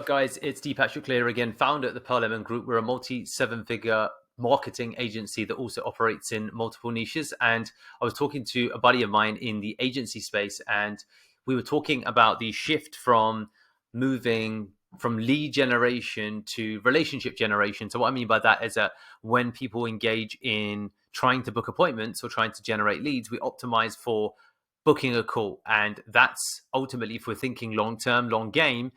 guys? It's Deepak Shukla here again, founder at the Parliament Group. We're a multi-seven-figure marketing agency that also operates in multiple niches. And I was talking to a buddy of mine in the agency space, and we were talking about the shift from moving from lead generation to relationship generation. So what I mean by that is that when people engage in trying to book appointments or trying to generate leads, we optimize for booking a call. And that's ultimately, if we're thinking long-term, long game,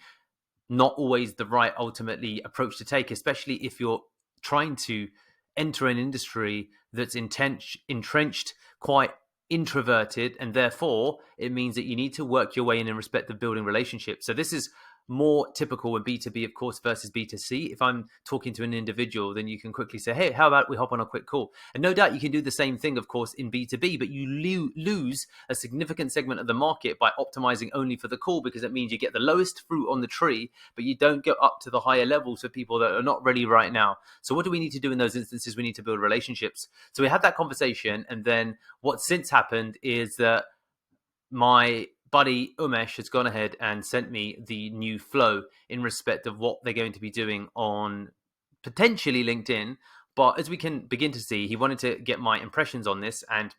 not always the right ultimately approach to take, especially if you're trying to enter an industry that's entrenched, quite introverted, and therefore it means that you need to work your way in respect of building relationships. So this is more typical in B2B, of course, versus B2C. If I'm talking to an individual, then you can quickly say, hey, how about we hop on a quick call? And no doubt you can do the same thing, of course, in B2B, but you lose a significant segment of the market by optimizing only for the call, because it means you get the lowest fruit on the tree, but you don't go up to the higher levels for people that are not ready right now. So what do we need to do in those instances? We need to build relationships. So we had that conversation, and then what's since happened is that my buddy Umesh has gone ahead and sent me the new flow in respect of what they're going to be doing on potentially LinkedIn. But as we can begin to see, he wanted to get my impressions on this, and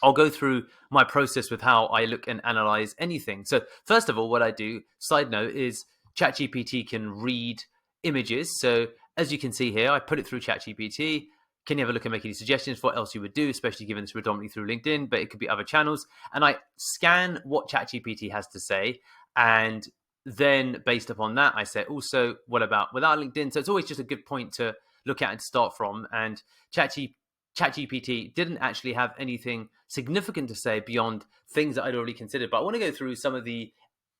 I'll go through my process with how I look and analyze anything. So first of all, what I do, side note, is ChatGPT can read images. So as you can see here, I put it through ChatGPT. Can you have a look and make any suggestions for what else you would do, especially given this predominantly through LinkedIn, but it could be other channels. And I scan what ChatGPT has to say. And then based upon that, I say, also, what about without LinkedIn? So it's always just a good point to look at and start from. And ChatGPT didn't actually have anything significant to say beyond things that I'd already considered. But I want to go through some of the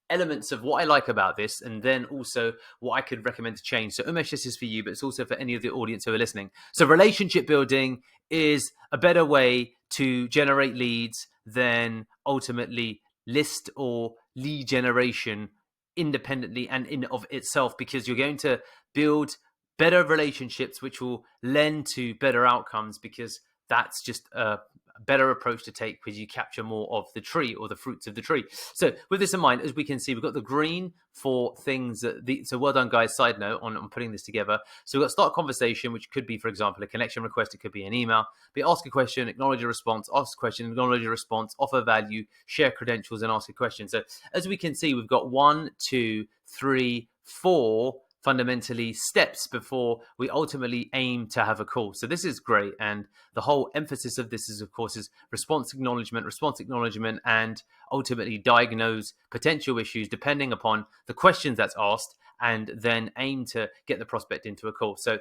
elements of what I like about this, and then also what I could recommend to change. So Umesh, this is for you, but it's also for any of the audience who are listening. So relationship building is a better way to generate leads than ultimately list or lead generation independently and in of itself, because you're going to build better relationships, which will lend to better outcomes, because that's just a better approach to take, because you capture more of the tree or the fruits of the tree. So with this in mind, as we can see, we've got the green for things so well done, guys. Side note on putting this together. So we've got start conversation, which could be, for example, a connection request. It could be an email. But ask a question, acknowledge a response, ask a question, acknowledge a response, offer value, share credentials, and ask a question. So as we can see, we've got 1, 2, 3, 4 fundamentally steps before we ultimately aim to have a call. So this is great. And the whole emphasis of this is, of course, is response acknowledgement, and ultimately diagnose potential issues depending upon the questions that's asked, and then aim to get the prospect into a call. So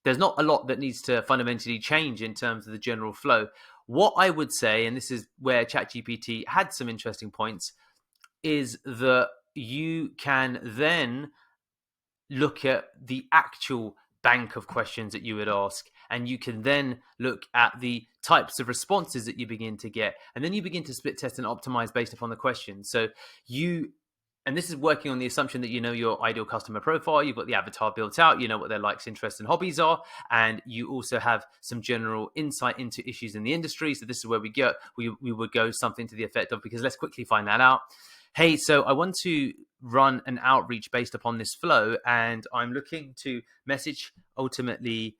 there's not a lot that needs to fundamentally change in terms of the general flow. What I would say, and this is where ChatGPT had some interesting points, is that you can then look at the actual bank of questions that you would ask, and you can then look at the types of responses that you begin to get, and then you begin to split test and optimize based upon the questions. So and this is working on the assumption that you know your ideal customer profile, you've got the avatar built out, you know what their likes, interests, and hobbies are, and you also have some general insight into issues in the industry. So this is where we would go something to the effect of, because let's quickly find that out. Hey, so I want to run an outreach based upon this flow, and I'm looking to message ultimately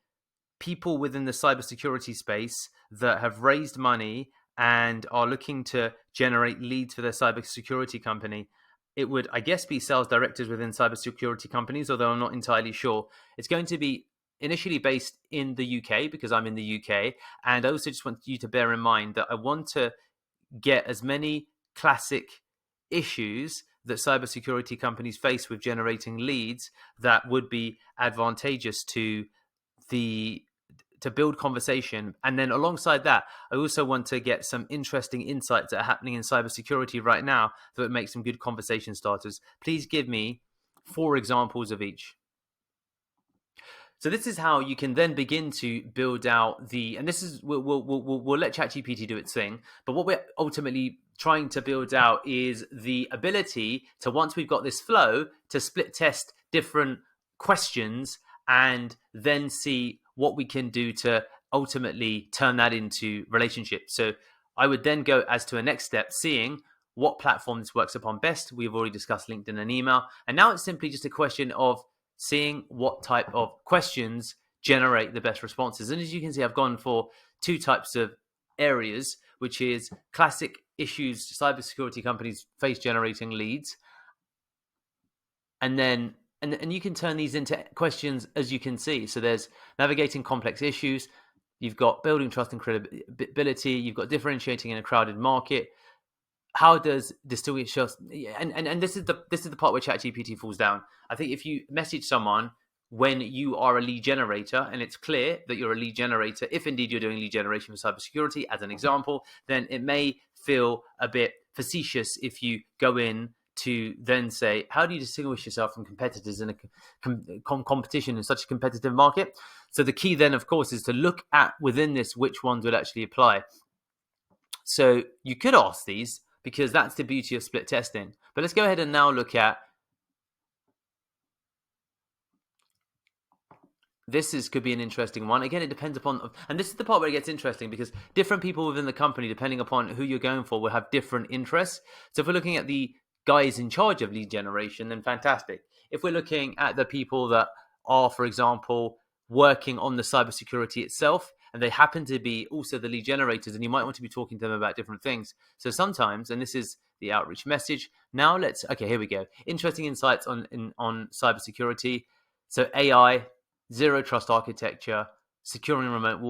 people within the cybersecurity space that have raised money and are looking to generate leads for their cybersecurity company. It would, I guess, be sales directors within cybersecurity companies, although I'm not entirely sure. It's going to be initially based in the UK, because I'm in the UK. And I also just want you to bear in mind that I want to get as many classic issues that cybersecurity companies face with generating leads that would be advantageous to build conversation. And then alongside that, I also want to get some interesting insights that are happening in cybersecurity right now that would make some good conversation starters. Please give me 4 examples of each. So this is how you can then begin to build out and this is, we'll let ChatGPT do its thing, but what we're ultimately trying to build out is the ability to, once we've got this flow, to split test different questions and then see what we can do to ultimately turn that into relationships. So I would then go as to a next step, seeing what platform this works upon best. We've already discussed LinkedIn and email. And now it's simply just a question of seeing what type of questions generate the best responses. And as you can see, I've gone for two types of areas, which is classic issues cybersecurity companies face generating leads. And then and you can turn these into questions, as you can see. So there's navigating complex issues, you've got building trust and credibility, you've got differentiating in a crowded market. How does distinguish us? And this is the part where ChatGPT falls down. I think if you message someone when you are a lead generator and it's clear that you're a lead generator, if indeed you're doing lead generation for cybersecurity, as an example, then it may feel a bit facetious if you go in to then say, how do you distinguish yourself from competitors in a competition in such a competitive market? So the key then, of course, is to look at within this which ones would actually apply. So you could ask these, because that's the beauty of split testing. But let's go ahead and now look at could be an interesting one. Again, it depends upon, and this is the part where it gets interesting, because different people within the company, depending upon who you're going for, will have different interests. So if we're looking at the guys in charge of lead generation, then fantastic. If we're looking at the people that are, for example, working on the cybersecurity itself, and they happen to be also the lead generators, and you might want to be talking to them about different things. So sometimes, and this is the outreach message. Now okay, here we go. Interesting insights on cybersecurity. So AI, zero trust architecture, securing remote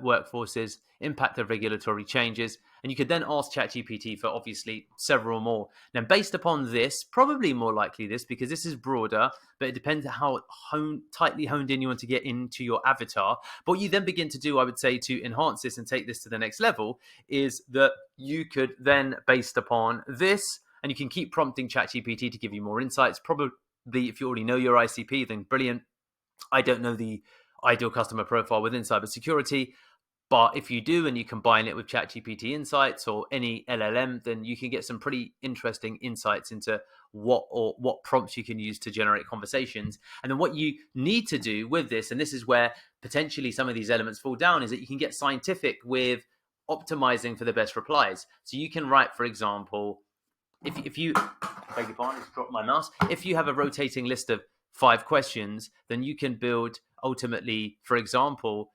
workforces, impact of regulatory changes. And you could then ask ChatGPT for obviously several more. Now, based upon this, probably more likely this, because this is broader, but it depends on how tightly honed in you want to get into your avatar. But what you then begin to do, I would say, to enhance this and take this to the next level, is that you could then, based upon this, and you can keep prompting ChatGPT to give you more insights. Probably if you already know your ICP, then brilliant. I don't know the ideal customer profile within cybersecurity, but if you do and you combine it with ChatGPT Insights or any LLM, then you can get some pretty interesting insights into what prompts you can use to generate conversations. And then what you need to do with this, and this is where potentially some of these elements fall down, is that you can get scientific with optimizing for the best replies. So you can write, for example, if you beg your pardon, just dropped my mouse. If you have a rotating list of 5 questions, then you can build ultimately, for example,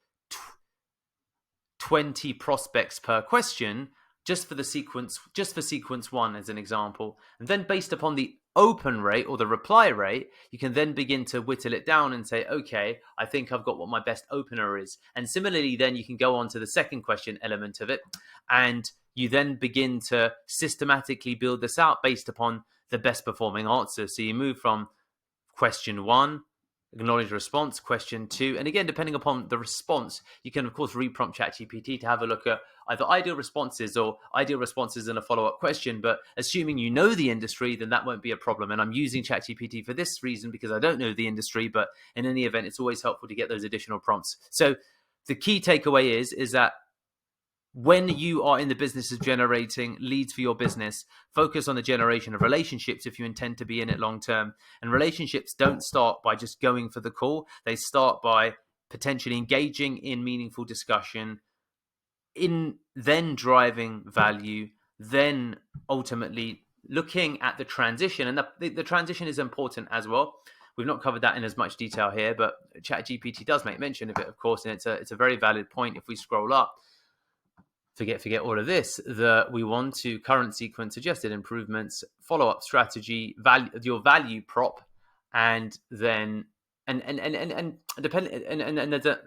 20 prospects per question just for sequence 1 as an example. And then based upon the open rate or the reply rate, you can then begin to whittle it down and say, okay, I think I've got what my best opener is. And similarly, then you can go on to the second question element of it, and you then begin to systematically build this out based upon the best performing answer. So you move from question 1, acknowledge response, question 2, and again, depending upon the response, you can of course reprompt ChatGPT to have a look at either ideal responses in a follow-up question. But assuming you know the industry, then that won't be a problem. And I'm using ChatGPT for this reason because I don't know the industry, but in any event, it's always helpful to get those additional prompts. So the key takeaway is that when you are in the business of generating leads for your business, focus on the generation of relationships if you intend to be in it long term. And relationships don't start by just going for the call. They start by potentially engaging in meaningful discussion, in then driving value, then ultimately looking at the transition. And the transition is important as well. We've not covered that in as much detail here, but ChatGPT does make mention of it, of course, and it's a very valid point. If we scroll up, forget all of this, that we want to current sequence, suggested improvements, follow-up strategy, your value prop, and then and there's a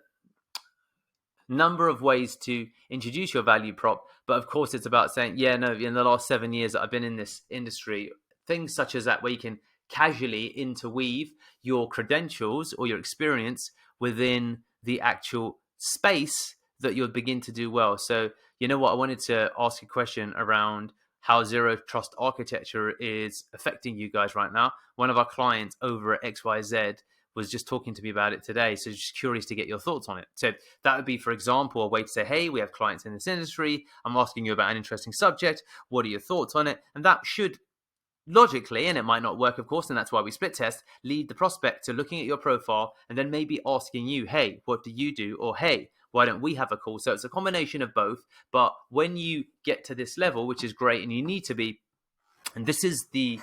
number of ways to introduce your value prop. But of course, it's about saying, yeah, no, in the last 7 years that I've been in this industry, things such as that, where you can casually interweave your credentials or your experience within the actual space that you'll begin to do well. So, you know what, I wanted to ask a question around how zero trust architecture is affecting you guys right now. One of our clients over at XYZ was just talking to me about it today. So just curious to get your thoughts on it. So that would be, for example, a way to say, hey, we have clients in this industry. I'm asking you about an interesting subject. What are your thoughts on it? And that should logically, and it might not work, of course, and that's why we split test, lead the prospect to looking at your profile and then maybe asking you, hey, what do you do? Or, hey, why don't we have a call? So it's a combination of both. But when you get to this level, which is great, and you need to be And this is the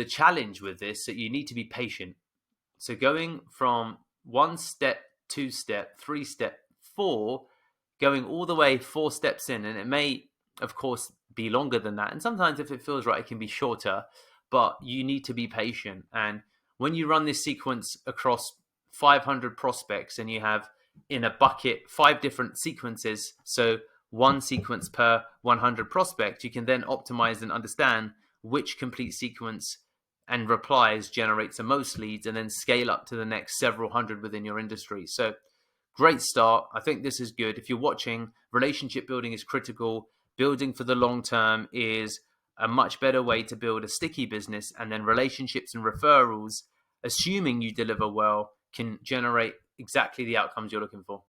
challenge with this, that you need to be patient. So going from 1 step, 2 step, 3 step, 4, going all the way 4 steps in, and it may, of course, be longer than that. And sometimes if it feels right, it can be shorter, but you need to be patient. And when you run this sequence across 500 prospects and you have in a bucket 5 different sequences, so one sequence per 100 prospects, you can then optimize and understand which complete sequence and replies generates the most leads, and then scale up to the next several hundred within your industry. So great start. I think this is good. If you're watching, relationship building is critical. Building for the long term is a much better way to build a sticky business, and then relationships and referrals, assuming you deliver well, can generate exactly the outcomes you're looking for.